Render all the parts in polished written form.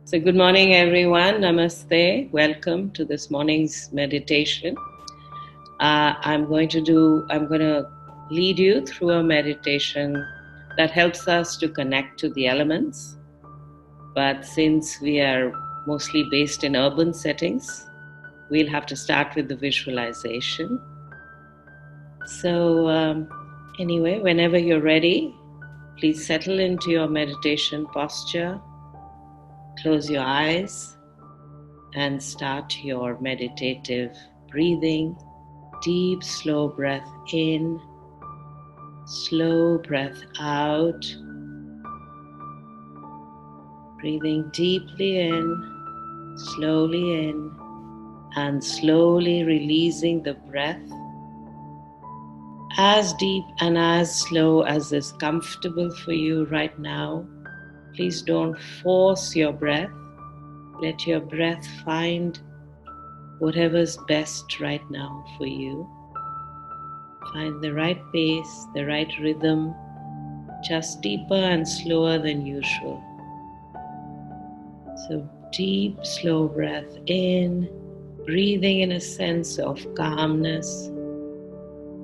So good morning, everyone. Namaste. Welcome to this morning's meditation. I'm going to lead you through a meditation that helps us to connect to the elements. But since we are mostly based in urban settings, we'll have to start with the visualization. So anyway, whenever you're ready, please settle into your meditation posture. Close your eyes and start your meditative breathing. Deep, slow breath in, slow breath out. Breathing deeply in, slowly in, and slowly releasing the breath. As deep and as slow as is comfortable for you right now. Please don't force your breath. Let your breath find whatever's best right now for you. Find the right pace, the right rhythm, just deeper and slower than usual. So deep, slow breath in, breathing in a sense of calmness.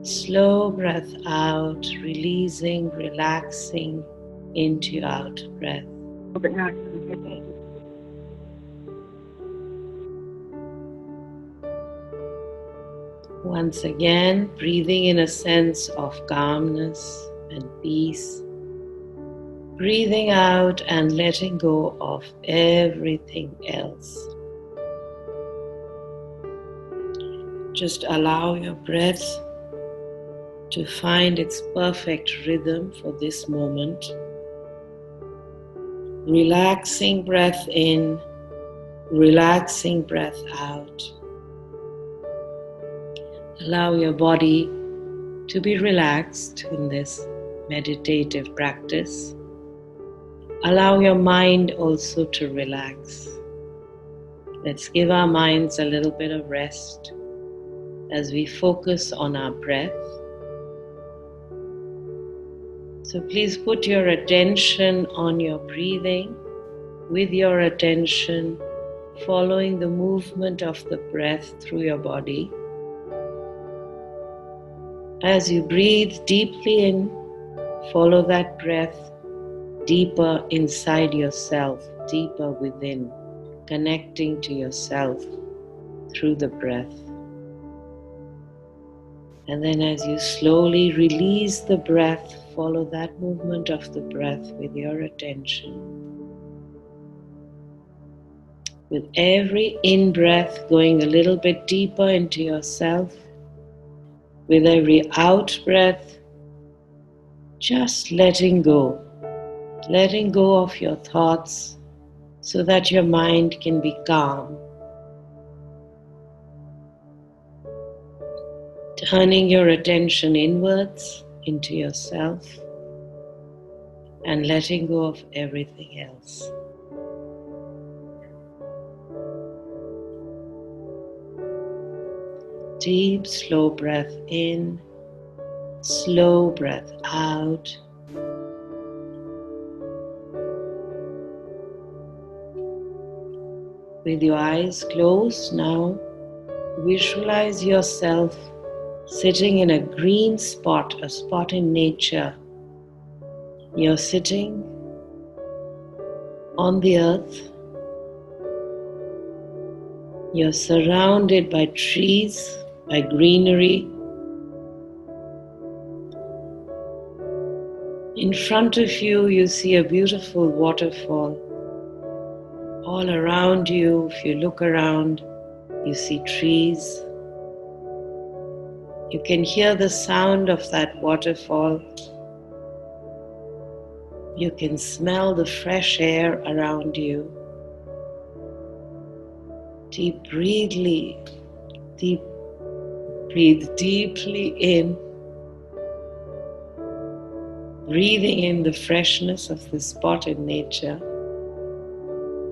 Slow breath out, releasing, relaxing into your out breath. Once again, breathing in a sense of calmness and peace. Breathing out and letting go of everything else. Just allow your breath to find its perfect rhythm for this moment. Relaxing breath in, relaxing breath out. Allow your body to be relaxed in this meditative practice. Allow your mind also to relax. Let's give our minds a little bit of rest as we focus on our breath. So please put your attention on your breathing, with your attention following the movement of the breath through your body. As you breathe deeply in, follow that breath deeper inside yourself, deeper within, connecting to yourself through the breath. And then as you slowly release the breath, follow that movement of the breath with your attention. With every in-breath going a little bit deeper into yourself, with every out-breath, just letting go of your thoughts so that your mind can be calm. Turning your attention inwards into yourself and letting go of everything else. Deep, slow breath in, slow breath out. With your eyes closed now, visualize yourself sitting in a green spot, a spot in nature. You're sitting on the earth. You're surrounded by trees, by greenery. In front of you, you see a beautiful waterfall. All around you, if you look around, you see trees. You can hear the sound of that waterfall. You can smell the fresh air around you. Breathe deeply in, breathing in the freshness of the spot in nature.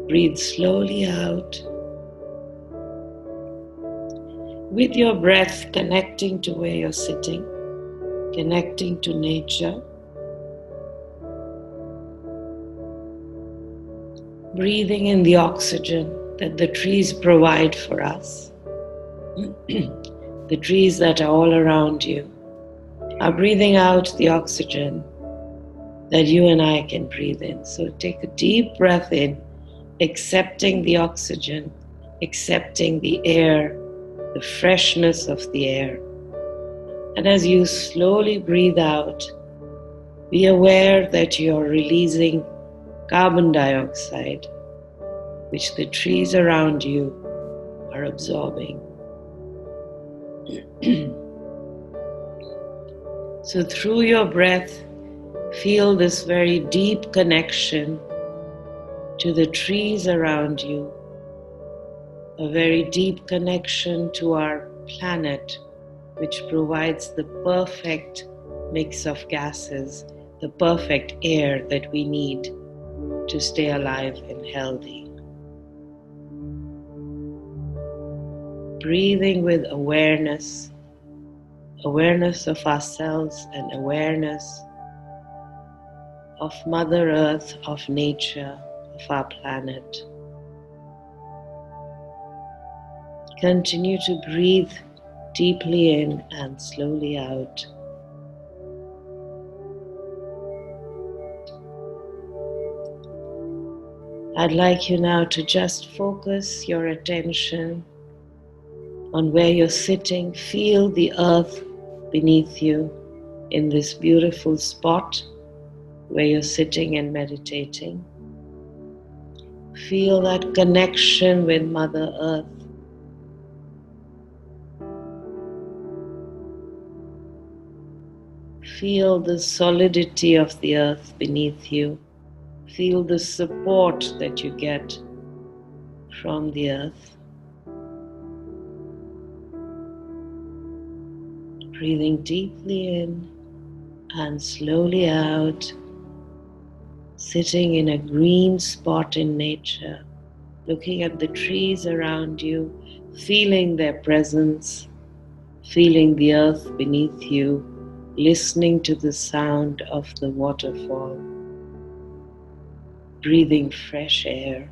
Breathe slowly out. With your breath connecting to where you're sitting, connecting to nature. breathing in the oxygen that the trees provide for us. The trees that are all around you are breathing out the oxygen that you and I can breathe in. So take a deep breath in, accepting the oxygen, accepting the air, the freshness of the air. And as you slowly breathe out, be aware that you're releasing carbon dioxide, which the trees around you are absorbing. So through your breath, feel this very deep connection to the trees around you, a very deep connection to our planet, which provides the perfect mix of gases, the perfect air that we need to stay alive and healthy. Breathing with awareness of ourselves and awareness of Mother Earth, of nature, of our planet. Continue to breathe deeply in and slowly out. I'd like you now to just focus your attention on where you're sitting. Feel the earth beneath you in this beautiful spot where you're sitting and meditating. Feel that connection with Mother Earth. Feel the solidity of the earth beneath you. Feel the support that you get from the earth. Breathing deeply in and slowly out, sitting in a green spot in nature, looking at the trees around you, feeling their presence, feeling the earth beneath you, listening to the sound of the waterfall, breathing fresh air.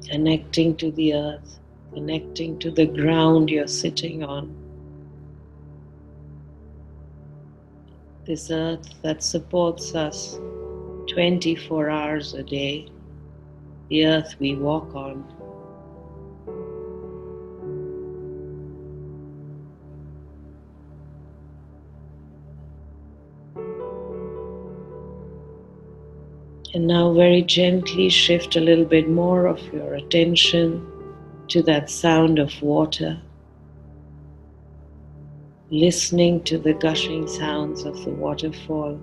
Connecting to the earth, connecting to the ground you're sitting on. This earth that supports us 24 hours a day, the earth we walk on. And now very gently shift a little bit more of your attention to that sound of water, listening to the gushing sounds of the waterfall.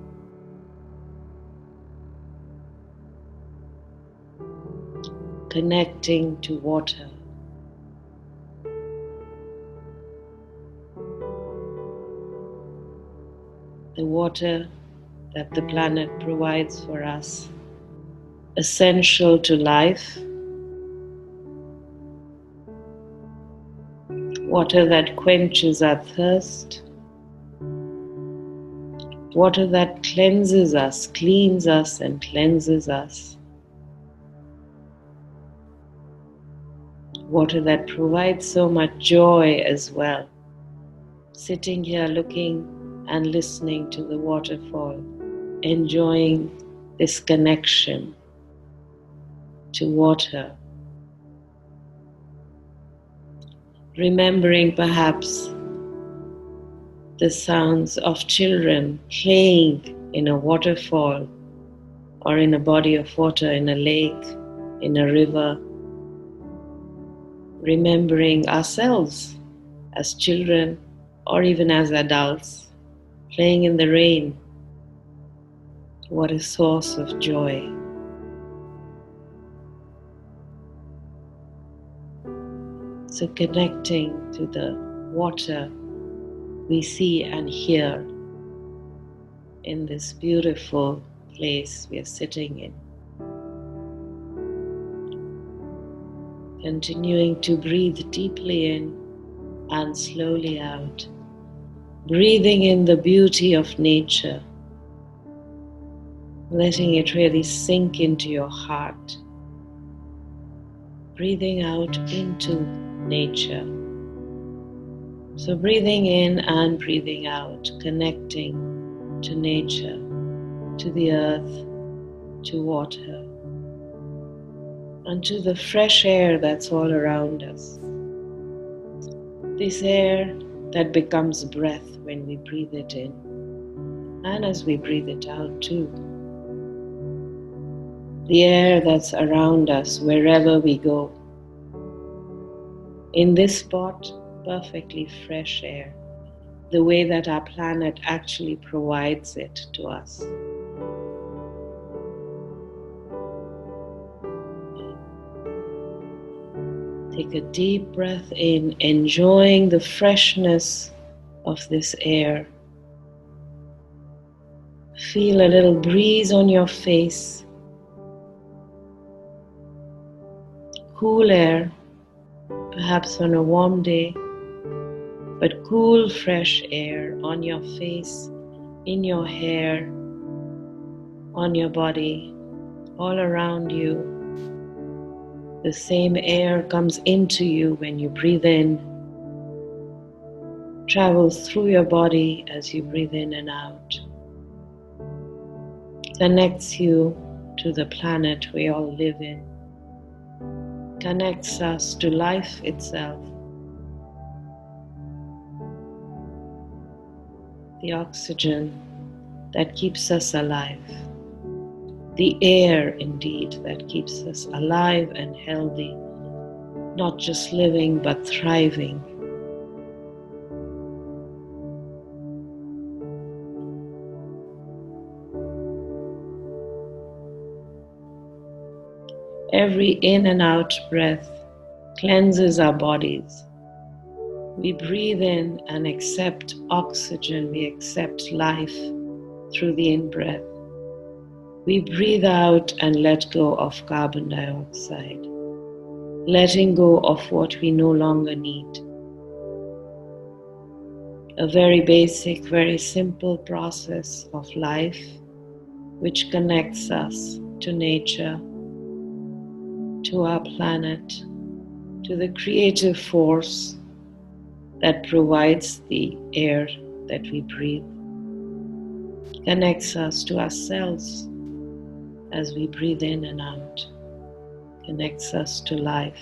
Connecting to water. The water that the planet provides for us, essential to life. Water that quenches our thirst. Water that cleanses us, cleans us and cleanses us. Water that provides so much joy as well. Sitting here looking and listening to the waterfall, enjoying this connection to water. Remembering perhaps the sounds of children playing in a waterfall or in a body of water, in a lake, in a river. Remembering ourselves as children or even as adults playing in the rain. What a source of joy. So connecting to the water we see and hear in this beautiful place we are sitting in. Continuing to breathe deeply in and slowly out. breathing in the beauty of nature, letting it really sink into your heart, breathing out into nature. So breathing in and breathing out, connecting to nature, to the earth, to water, and to the fresh air that's all around us. This air that becomes breath when we breathe it in, and as we breathe it out too. The air that's around us wherever we go. In this spot, perfectly fresh air, the way that our planet actually provides it to us. Take a deep breath in, enjoying the freshness of this air. Feel a little breeze on your face. Cool air, perhaps on a warm day, but cool, fresh air on your face, in your hair, on your body, all around you. The same air comes into you when you breathe in, travels through your body as you breathe in and out, connects you to the planet we all live in, connects us to life itself. The oxygen that keeps us alive, the air indeed that keeps us alive and healthy, not just living but thriving. Every in and out breath cleanses our bodies. We breathe in and accept oxygen, we accept life through the in-breath. We breathe out and let go of carbon dioxide, letting go of what we no longer need. A very basic, very simple process of life which connects us to nature, to our planet, to the creative force that provides the air that we breathe, connects us to ourselves as we breathe in and out, connects us to life.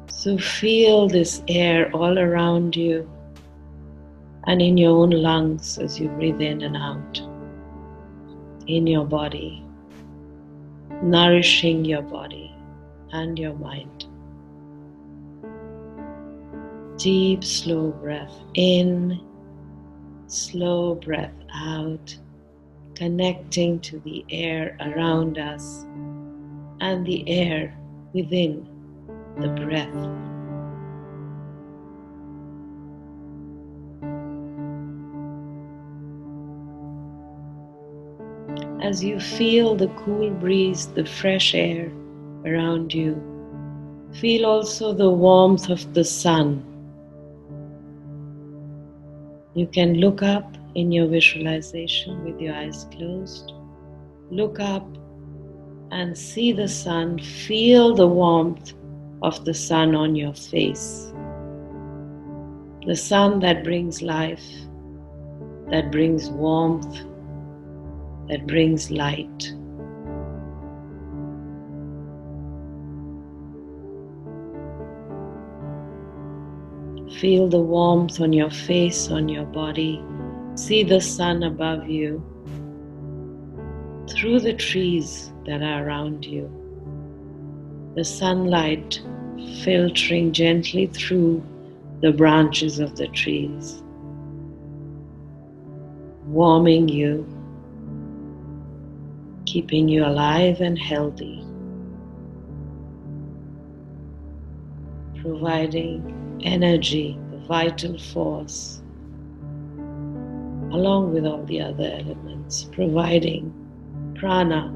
So feel this air all around you and in your own lungs as you breathe in and out, in your body, nourishing your body and your mind. Deep, slow breath in, slow breath out, connecting to the air around us and the air within the breath. As you feel the cool breeze, the fresh air around you, feel also the warmth of the sun. You can look up in your visualization with your eyes closed. Look up and see the sun. Feel the warmth of the sun on your face. The sun that brings life, that brings warmth, that brings light. Feel the warmth on your face, on your body. See the sun above you, through the trees that are around you. The sunlight filtering gently through the branches of the trees, warming you, keeping you alive and healthy, providing energy, the vital force, along with all the other elements, providing prana,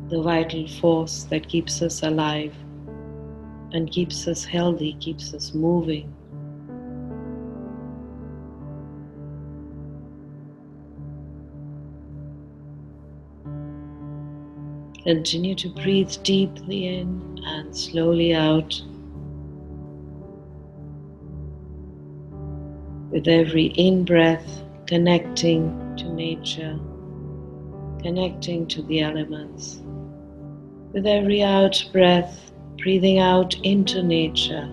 the vital force that keeps us alive, and keeps us healthy, keeps us moving. Continue to breathe deeply in and slowly out. With every in-breath, connecting to nature, connecting to the elements. With every out-breath, breathing out into nature,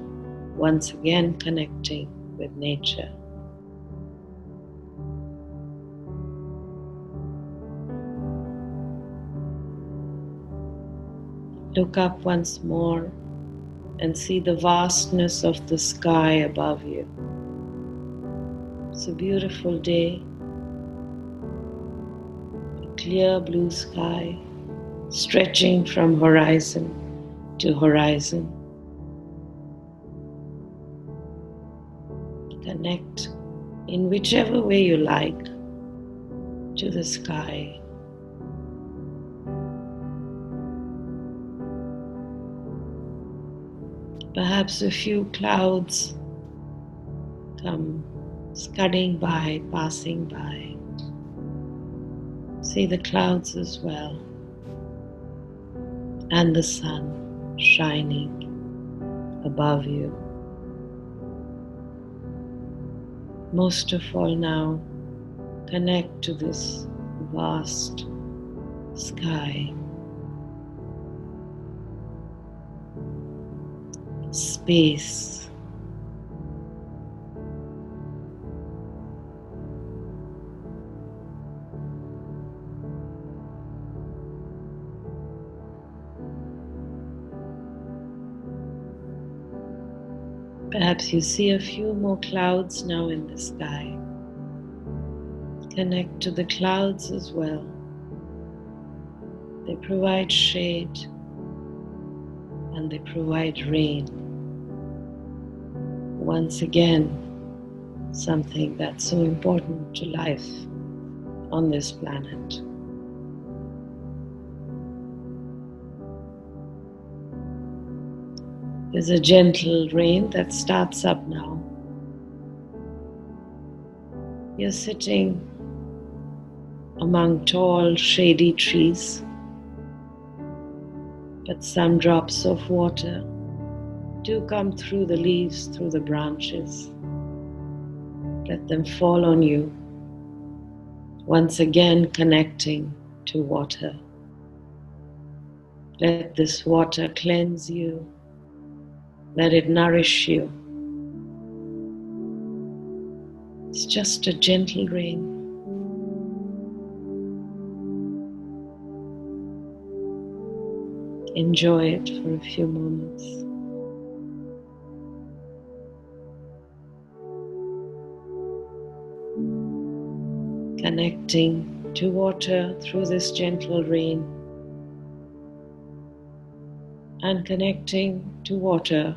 once again connecting with nature. Look up once more and see the vastness of the sky above you. It's a beautiful day, a clear blue sky stretching from horizon to horizon. Connect in whichever way you like to the sky. Perhaps a few clouds come scudding by, passing by. See the clouds as well, and the sun shining above you. Most of all now, connect to this vast sky, space. Perhaps you see a few more clouds now in the sky. Connect to the clouds as well. They provide shade and they provide rain. Once again, something that's so important to life on this planet. There's a gentle rain that starts up now. You're sitting among tall, shady trees, but some drops of water do come through the leaves, through the branches. Let them fall on you, once again connecting to water. Let this water cleanse you. Let it nourish you. It's just a gentle rain. Enjoy it for a few moments. Connecting to water through this gentle rain, and connecting to water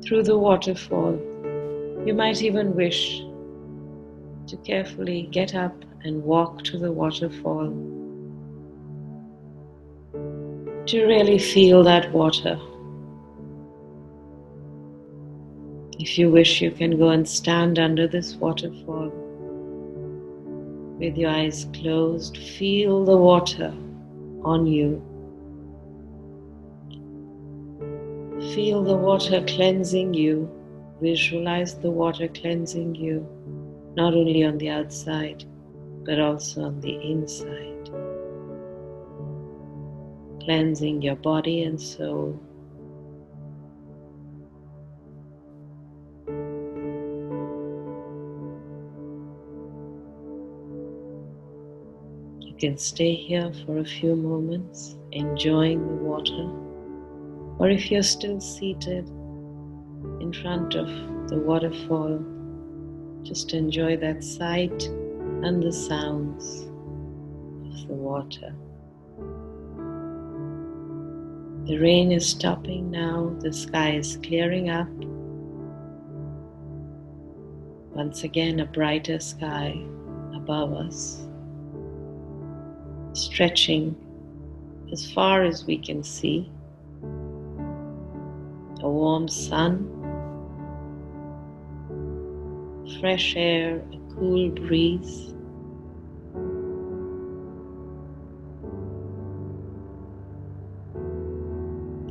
through the waterfall. You might even wish to carefully get up and walk to the waterfall to really feel that water. If you wish, you can go and stand under this waterfall with your eyes closed. Feel the water on you. Feel the water cleansing you. Visualize the water cleansing you, not only on the outside, but also on the inside. Cleansing your body and soul. You can stay here for a few moments, enjoying the water. Or if you're still seated in front of the waterfall, just enjoy that sight and the sounds of the water. The rain is stopping now, the sky is clearing up. Once again, a brighter sky above us, stretching as far as we can see. a warm sun, fresh air, a cool breeze.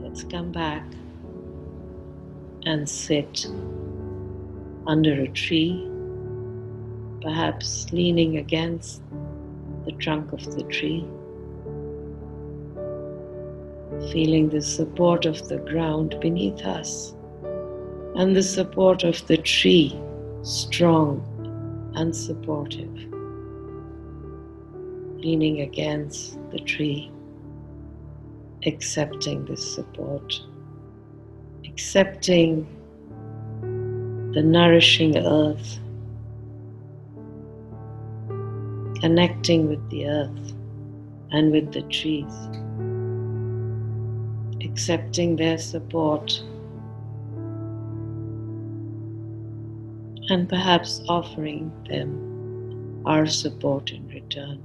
Let's come back and sit under a tree, perhaps leaning against the trunk of the tree, feeling the support of the ground beneath us and the support of the tree, strong and supportive, leaning against the tree, accepting this support, accepting the nourishing earth, connecting with the earth and with the trees, accepting their support, and perhaps offering them our support in return.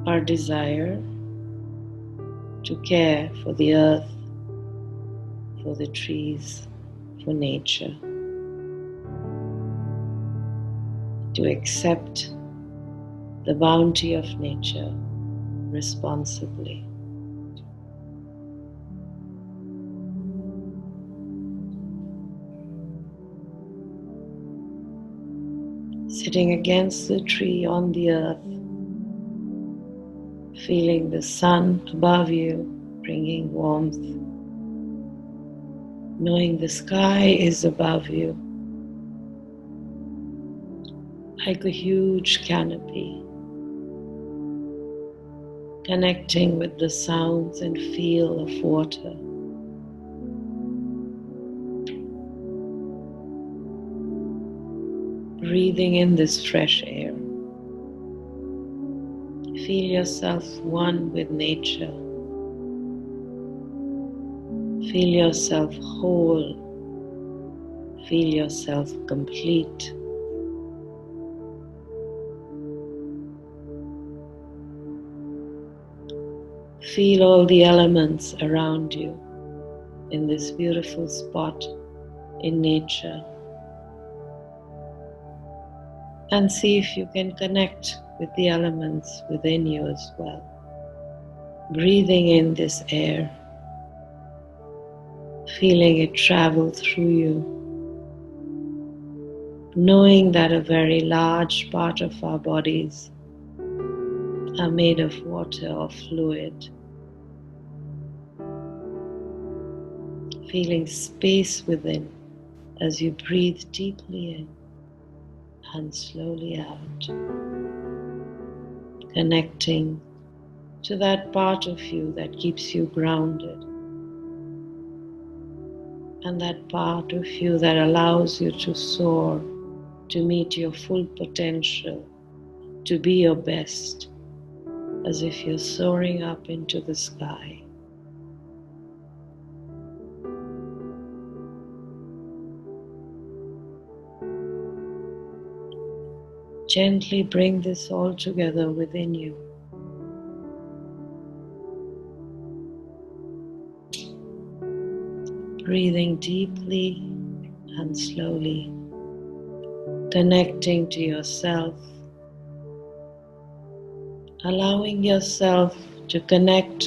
Our desire to care for the earth, for the trees, for nature, to accept the bounty of nature responsibly. Sitting against the tree on the earth, feeling the sun above you, bringing warmth, knowing the sky is above you, like a huge canopy, connecting with the sounds and feel of water. Breathing in this fresh air. Feel yourself one with nature. Feel yourself whole. Feel yourself complete. Feel all the elements around you in this beautiful spot in nature. And see if you can connect with the elements within you as well. Breathing in this air, feeling it travel through you, knowing that a very large part of our bodies are made of water or fluid. Feeling space within as you breathe deeply in and slowly out, connecting to that part of you that keeps you grounded, and that part of you that allows you to soar, to meet your full potential, to be your best, as if you're soaring up into the sky. Gently bring this all together within you. Breathing deeply and slowly, connecting to yourself, allowing yourself to connect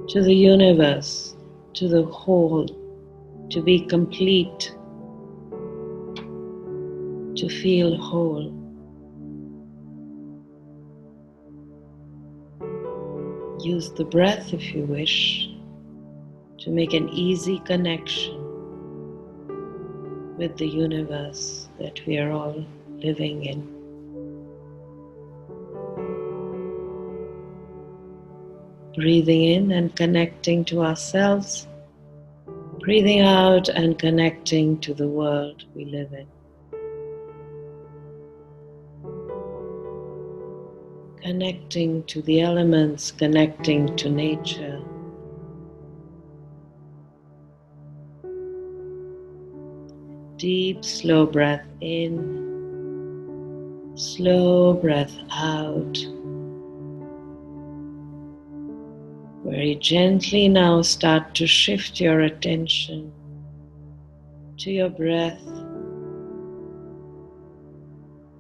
to the universe, to the whole, to be complete, to feel whole. Use the breath if you wish to make an easy connection with the universe that we are all living in. Breathing in and connecting to ourselves, breathing out and connecting to the world we live in. Connecting to the elements, connecting to nature. Deep, slow breath in, slow breath out. We're Very gently now start to shift your attention to your breath,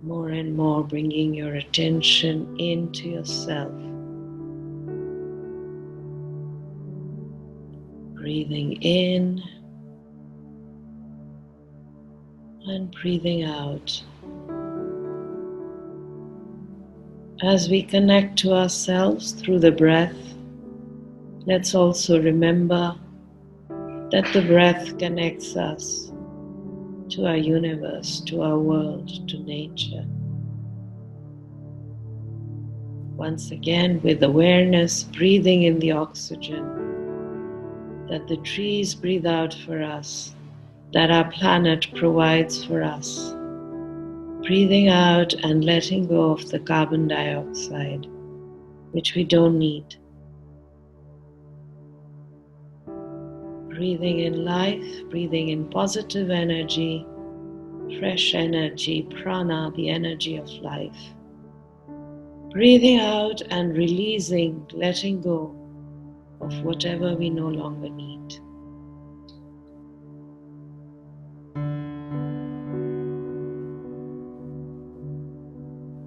more and more bringing your attention into yourself. Breathing in and breathing out. As we connect to ourselves through the breath, let's also remember that the breath connects us to our universe, to our world, to nature. Once again, with awareness, breathing in the oxygen that the trees breathe out for us, that our planet provides for us. Breathing out and letting go of the carbon dioxide, which we don't need. Breathing in life, breathing in positive energy, fresh energy, prana, the energy of life. Breathing out and releasing, letting go of whatever we no longer need.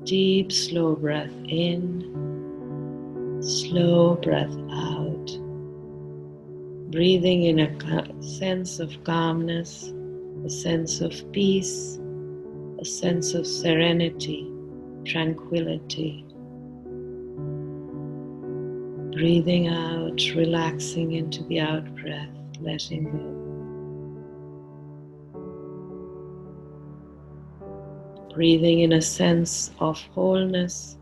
Deep, slow breath in, slow breath out. Breathing in a sense of calmness, a sense of peace, a sense of serenity, tranquility. Breathing out, relaxing into the out breath, letting go. Breathing in a sense of wholeness,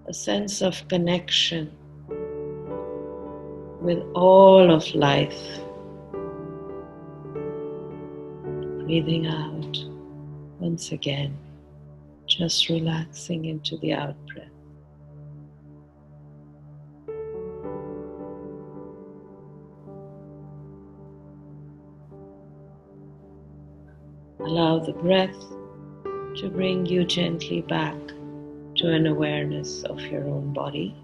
a sense of connection with all of life. Breathing out once again, just relaxing into the out breath. Allow the breath to bring you gently back to an awareness of your own body.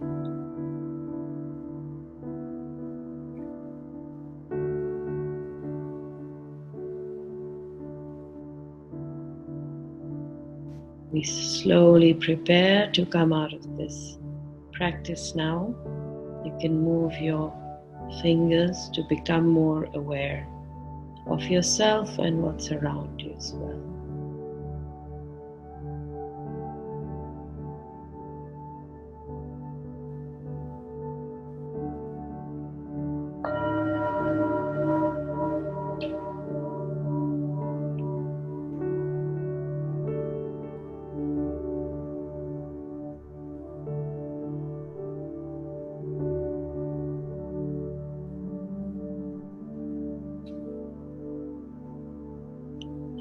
We slowly prepare to come out of this practice now. You can move your fingers to become more aware of yourself and what's around you as well.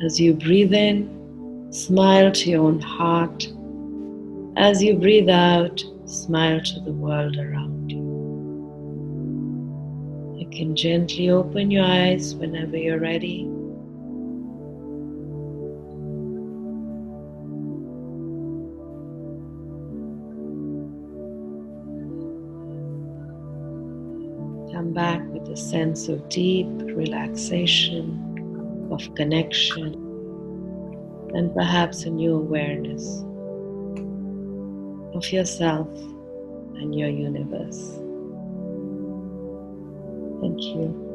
As you breathe in, smile to your own heart. As you breathe out, smile to the world around you. You can gently open your eyes whenever you're ready. Come back with a sense of deep relaxation, of connection, and perhaps a new awareness of yourself and your universe. Thank you.